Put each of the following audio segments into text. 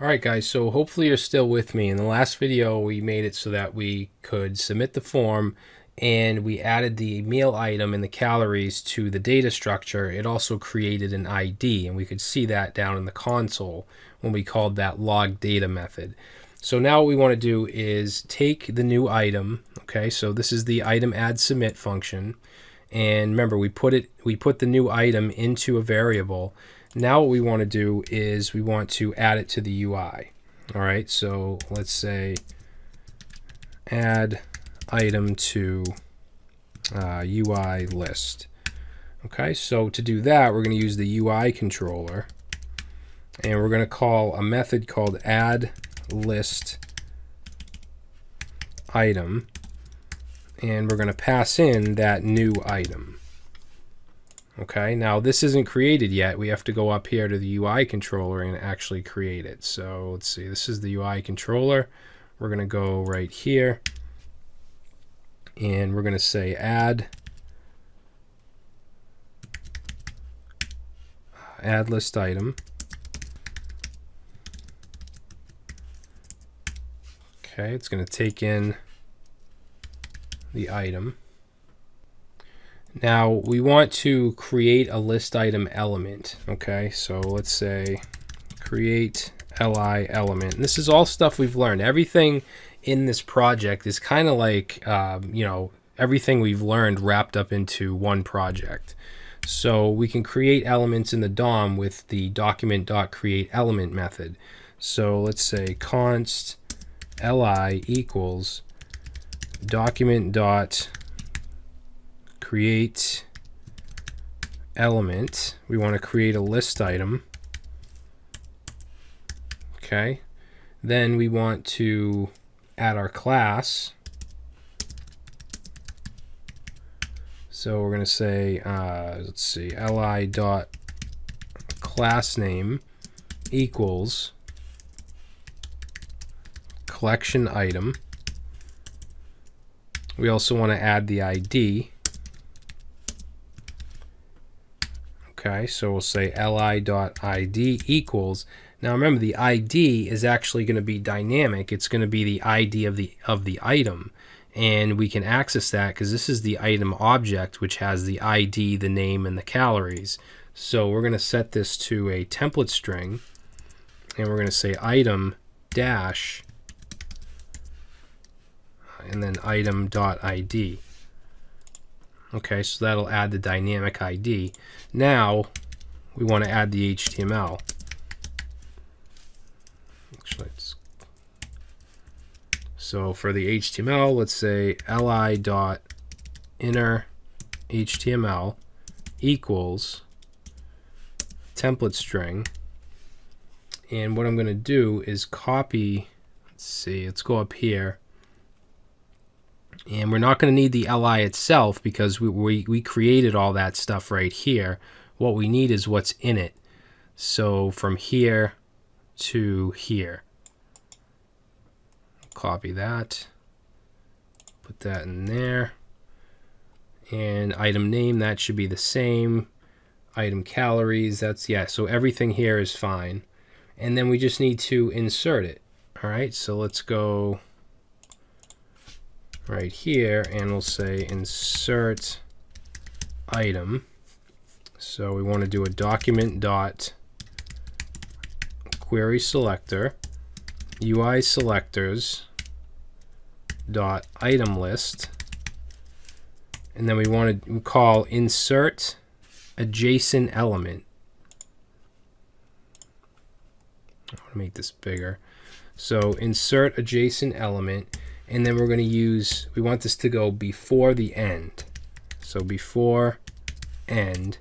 Alright guys, so hopefully you're still with me. In the last video we made it so that we could submit the form and we added the meal item and the calories to the data structure. It also created an ID and we could see that down in the console when we called that log data method. So now what we want to do is take the new item, okay, so this is the item add submit function, and remember we put the new item into a variable. Now what we want to do is we want to add it to the UI. All right, so let's say add item to UI list. Okay, so to do that, we're going to use the UI controller, and we're going to call a method called add list item, and we're going to pass in that new item. Okay, now this isn't created yet. We have to go up here to the UI controller and actually create it. So let's see, this is the UI controller. We're going to go right here and we're going to say add list item. Okay, it's going to take in the item. Now we want to create a list item element. Okay, so let's say create li element. And this is all stuff we've learned. Everything in this project is kind of like everything we've learned wrapped up into one project. So we can create elements in the DOM with the document.createElement method. So let's say const li equals document.create element. We want to create a list item. Okay, then we want to add our class. So we're going to say let's see, li dot class name equals collection item. We also want to add the ID. Okay, so we'll say li.id equals. Now remember, the ID is actually going to be dynamic. It's going to be the ID of the item, and we can access that because this is the item object, which has the ID, the name, and the calories. So we're going to set this to a template string, and we're going to say item dash and then item.id. Okay, so that'll add the dynamic ID. Now we want to add the HTML. Actually, so for the HTML, let's say li.inner HTML equals template string. And what I'm going to do is copy, let's go up here. And we're not going to need the li itself because we created all that stuff right here. What we need is what's in it. So from here to here. Copy that. Put that in there. And item name, that should be the same. Item calories, so everything here is fine. And then we just need to insert it. All right, so let's go right here and we'll say insert item. So we want to do a document dot query selector UI selectors dot item list, and then we want to call insert adjacent element. I want to make this bigger. So insert adjacent element. And then we're going to use, we want this to go before the end. So before end.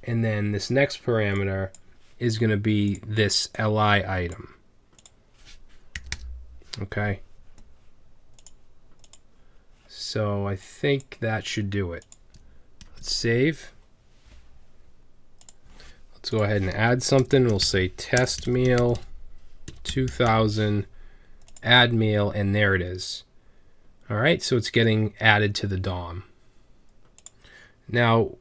And then this next parameter is going to be this li item. Okay. So I think that should do it. Let's save. Let's go ahead and add something. We'll say test meal 2000. Add meal, and there it is. All right, so it's getting added to the DOM. Now,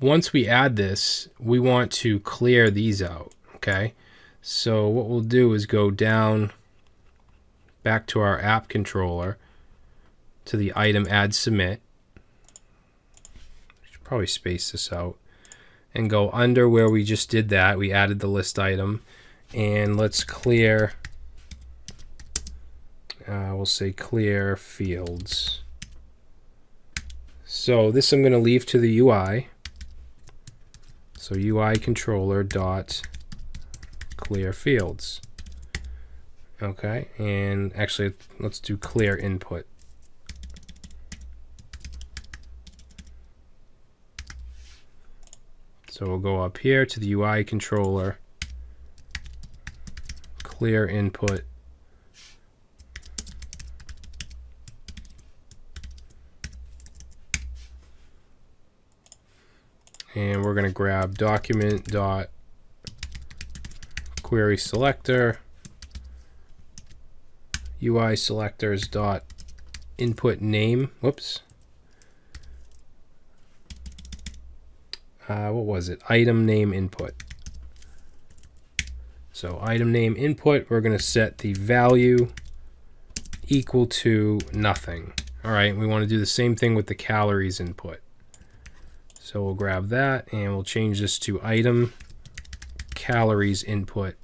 once we add this, we want to clear these out. Okay, So what we'll do is go down back to our app controller to the item add submit. Should probably space this out and go under where we just did that. We added the list item, and let's clear. We'll say clear fields. So this I'm going to leave to the UI. So UI controller dot clear fields. Okay, and actually let's do clear input. So we'll go up here to the UI controller, clear input, and we're going to grab document dot query selector, UI selectors dot input name. Whoops. What was it? Item name input. So item name input, we're going to set the value equal to nothing. All right, we want to do the same thing with the calories input. So we'll grab that and we'll change this to item calories input.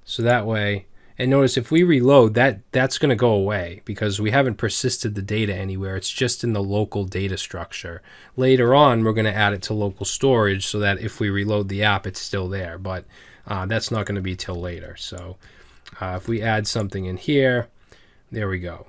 So that way, and notice if we reload, that's going to go away because we haven't persisted the data anywhere. It's just in the local data structure. Later on, we're going to add it to local storage so that if we reload the app, it's still there. But that's not going to be till later. So if we add something in here, there we go.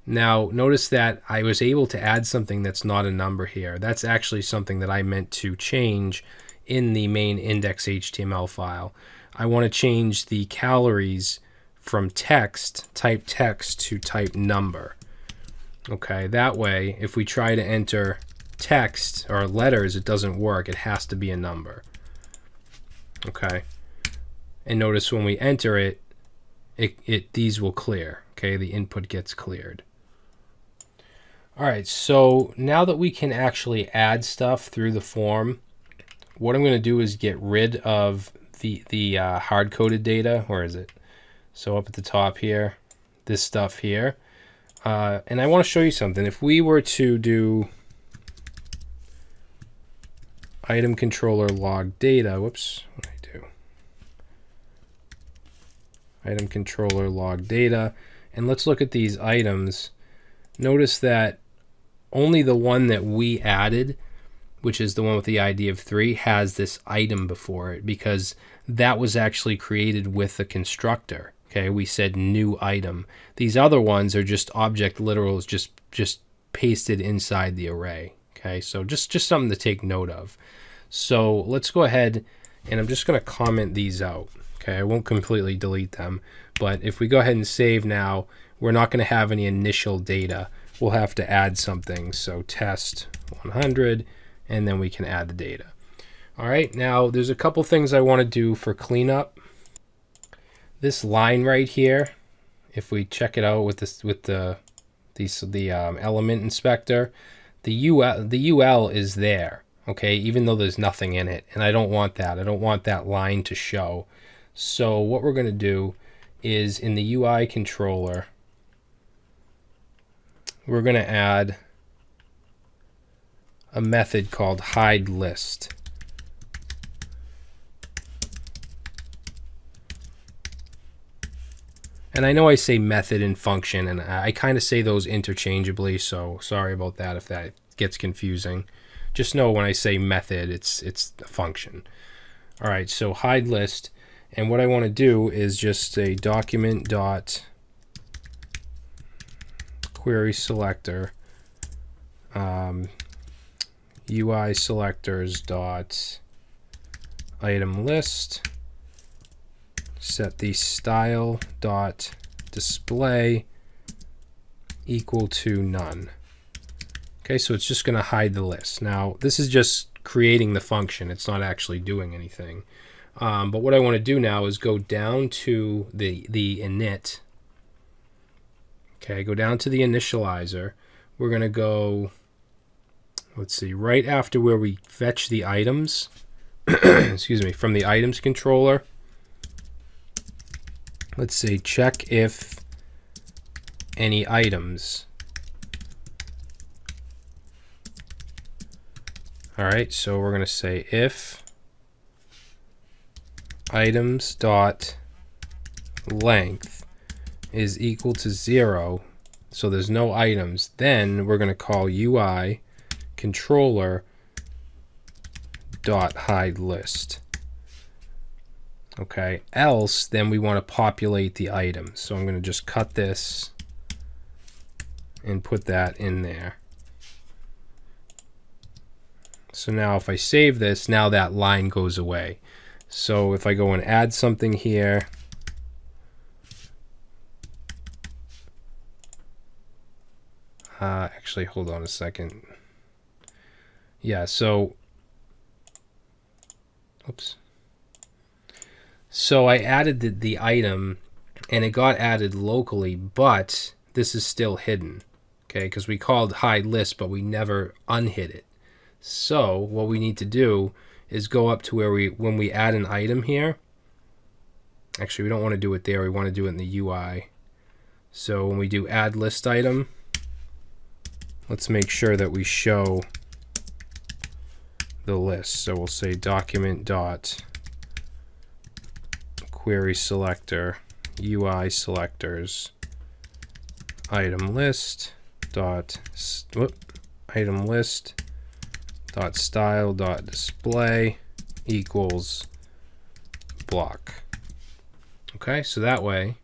Now, notice that I was able to add something that's not a number here. That's actually something that I meant to change in the main index.html file. I want to change the calories from type text to type number. Okay, that way, if we try to enter text or letters, it doesn't work. It has to be a number. Okay, and notice when we enter it, these will clear. Okay, the input gets cleared. All right, so now that we can actually add stuff through the form, what I'm going to do is get rid of the hard-coded data. Where is it? So up at the top here, this stuff here. And I want to show you something. If we were to do item controller log data, whoops, what did I do? Item controller log data, and let's look at these items. Notice that only the one that we added, which is the one with the ID of 3, has this item before it because that was actually created with the constructor. Okay, we said new item. These other ones are just object literals, just pasted inside the array. Okay, so just something to take note of. So let's go ahead and I'm just going to comment these out. Okay, I won't completely delete them, but if we go ahead and save now, we're not going to have any initial data. We'll have to add something. So test 100, and then we can add the data. All right, now there's a couple things I want to do for cleanup. This line right here, if we check it out with the element inspector, the UL is there. Okay, even though there's nothing in it, and I don't want that. I don't want that line to show. So what we're going to do is in the UI controller, we're going to add a method called hide list. And I know I say method and function, and I kind of say those interchangeably, so sorry about that if that gets confusing. Just know when I say method, it's a function. All right, so hide list, and what I want to do is just say document dot query selector UI selectors dot item list, set the style dot display equal to none. Okay, so it's just going to hide the list. Now this is just creating the function, it's not actually doing anything. But what I want to do now is go down to the init. Okay, go down to the initializer. We're going to go, let's see, right after where we fetch the items, excuse me, from the items controller, let's say check if any items. All right, so we're going to say if items dot length is equal to 0, so there's no items, then we're going to call UI controller dot hide list. Okay, else then we want to populate the items. So I'm going to just cut this and put that in there. So now if I save this, now that line goes away. So if I go and add something here, actually hold on a second. Yeah, so oops. So I added the item and it got added locally, but this is still hidden, okay, because we called hide list but we never unhid it. So what we need to do is go up to where when we add an item here, actually we don't want to do it there, we want to do it in the UI. So when we do add list item, let's make sure that we show the list. So we'll say document dot query selector UI selectors item list dot item list dot style dot display equals block. Okay, so that way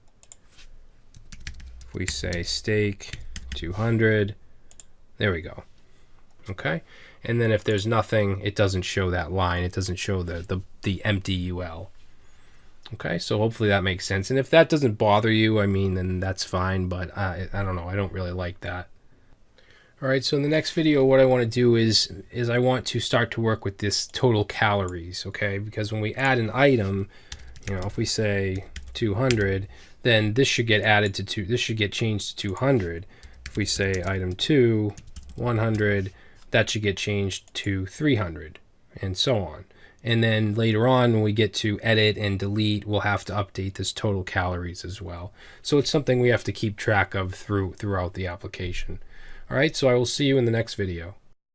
if we say steak 200, there we go. Okay, and then if there's nothing, it doesn't show that line, it doesn't show the empty UL. Okay, so hopefully that makes sense, and if that doesn't bother you, I mean, then that's fine, but I don't know, I don't really like that. All right, so in the next video, what I want to do is I want to start to work with this total calories, okay? Because when we add an item, you know, if we say 200, then this should get added to this should get changed to 200. If we say item 2, 100, that should get changed to 300, and so on. And then later on, when we get to edit and delete, we'll have to update this total calories as well. So it's something we have to keep track of throughout the application. All right, so I will see you in the next video.